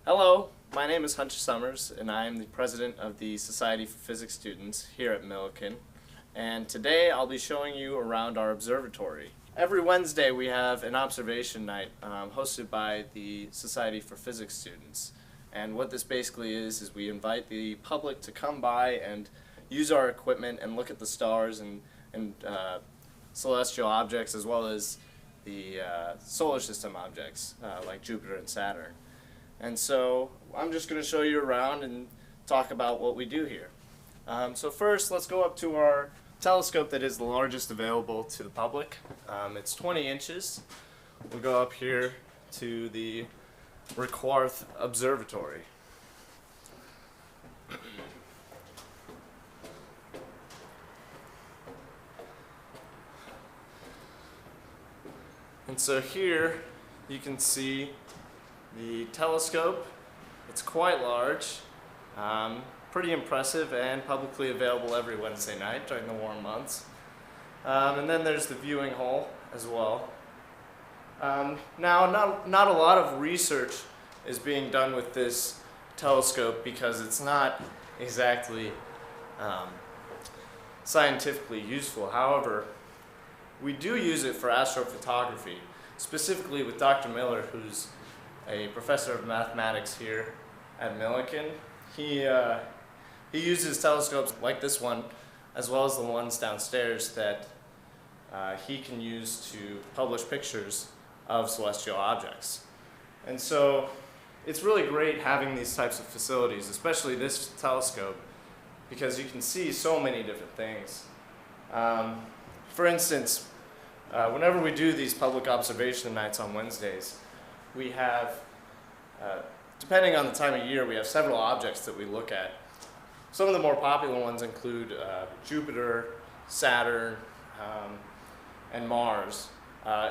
Hello, my name is Hunter Summers, and I am the president of the Society for Physics Students here at Millikin. And today I'll be showing you around our observatory. Every Wednesday we have an observation night hosted by the Society for Physics Students. And what this basically is we invite the public to come by and use our equipment and look at the stars and celestial objects, as well as the solar system objects like Jupiter and Saturn. And so I'm just going to show you around and talk about what we do here. So first, let's go up to our telescope that is the largest available to the public. It's 20 inches. We'll go up here to the Requarth Observatory. And so here you can see the telescope. It's quite large, pretty impressive, and publicly available every Wednesday night during the warm months. And then there's the viewing hole as well. Now, not a lot of research is being done with this telescope because it's not exactly scientifically useful. However, we do use it for astrophotography, specifically with Dr. Miller, who's a professor of mathematics here at Millikin. He uses telescopes like this one, as well as the ones downstairs that he can use to publish pictures of celestial objects. And so it's really great having these types of facilities, especially this telescope, because you can see so many different things. For instance, whenever we do these public observation nights on Wednesdays, we have, depending on the time of year, we have several objects that we look at. Some of the more popular ones include Jupiter, Saturn, and Mars,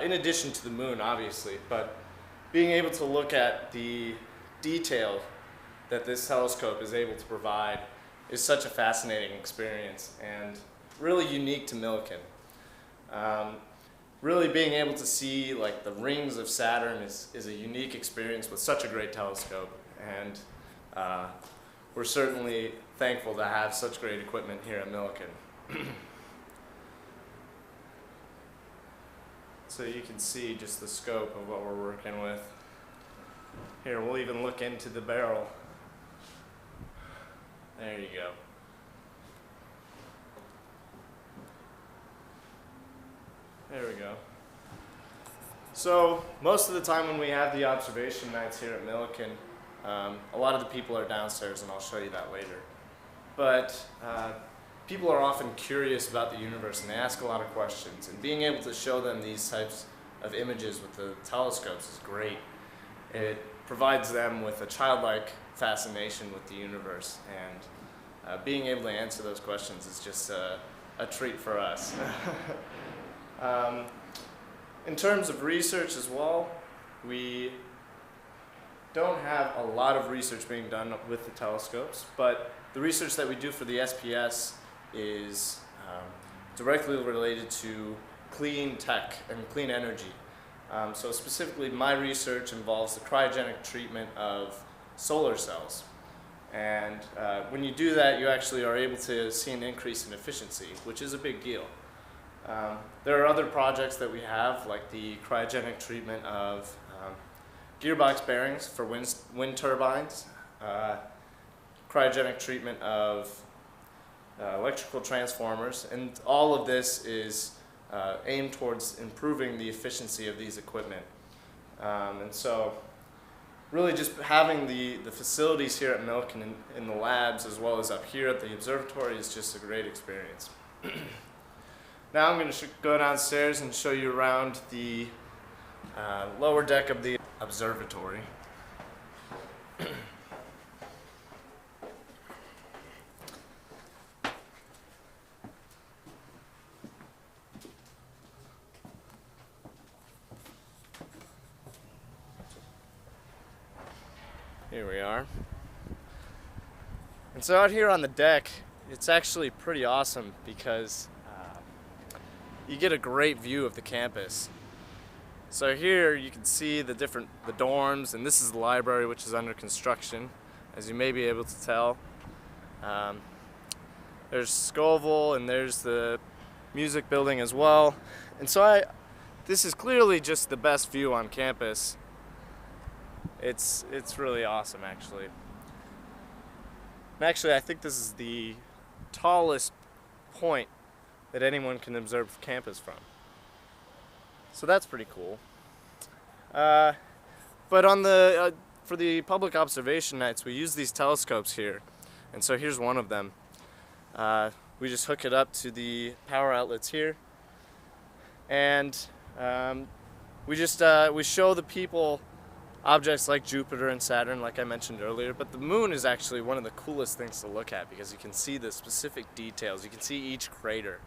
in addition to the moon, obviously. But being able to look at the detail that this telescope is able to provide is such a fascinating experience and really unique to Millikin. Really being able to see like the rings of Saturn is a unique experience with such a great telescope, and we're certainly thankful to have such great equipment here at Millikin. So you can see just the scope of what we're working with. Here, we'll even look into the barrel. There you go. There we go. So most of the time when we have the observation nights here at Millikin, a lot of the people are downstairs, and I'll show you that later. But people are often curious about the universe, and they ask a lot of questions. And being able to show them these types of images with the telescopes is great. It provides them with a childlike fascination with the universe, and being able to answer those questions is just a treat for us. In terms of research as well, we don't have a lot of research being done with the telescopes, but the research that we do for the SPS is directly related to clean tech and clean energy. So specifically, my research involves the cryogenic treatment of solar cells. And when you do that, you actually are able to see an increase in efficiency, which is a big deal. There are other projects that we have, like the cryogenic treatment of gearbox bearings for wind turbines, cryogenic treatment of electrical transformers, and all of this is aimed towards improving the efficiency of these equipment. And so really just having the facilities here at Millikin in the labs, as well as up here at the observatory, is just a great experience. Now I'm going to go downstairs and show you around the lower deck of the observatory. Here we are. And so out here on the deck, it's actually pretty awesome because you get a great view of the campus. So here you can see the dorms, and this is the library, which is under construction, as you may be able to tell. There's Scoville, and there's the music building as well. And so this is clearly just the best view on campus. It's really awesome, actually. And actually, I think this is the tallest point that anyone can observe campus from. So that's pretty cool. But on for the public observation nights, we use these telescopes here. And so here's one of them. We just hook it up to the power outlets here, and we show the people objects like Jupiter and Saturn, like I mentioned earlier. But the moon is actually one of the coolest things to look at, because you can see the specific details. You can see each crater,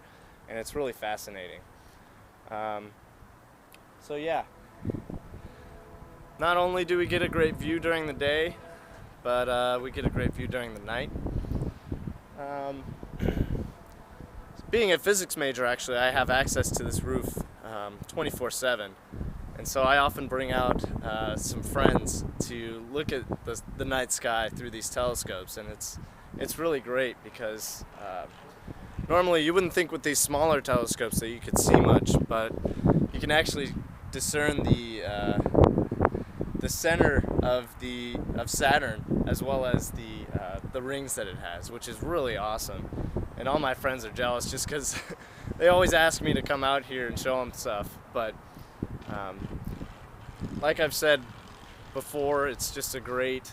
and it's really fascinating. So yeah, not only do we get a great view during the day, but we get a great view during the night. Being a physics major, actually, I have access to this roof 24/7, and so I often bring out some friends to look at the night sky through these telescopes, and it's really great, because normally you wouldn't think with these smaller telescopes that you could see much, but you can actually discern the center of Saturn, as well as the rings that it has, which is really awesome. And all my friends are jealous, just because they always ask me to come out here and show them stuff. But like I've said before, it's just a great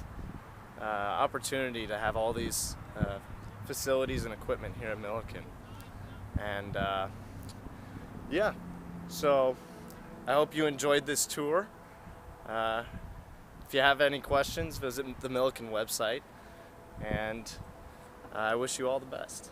opportunity to have all these facilities and equipment here at Millikin. And yeah, so I hope you enjoyed this tour. If you have any questions, visit the Millikin website, and I wish you all the best.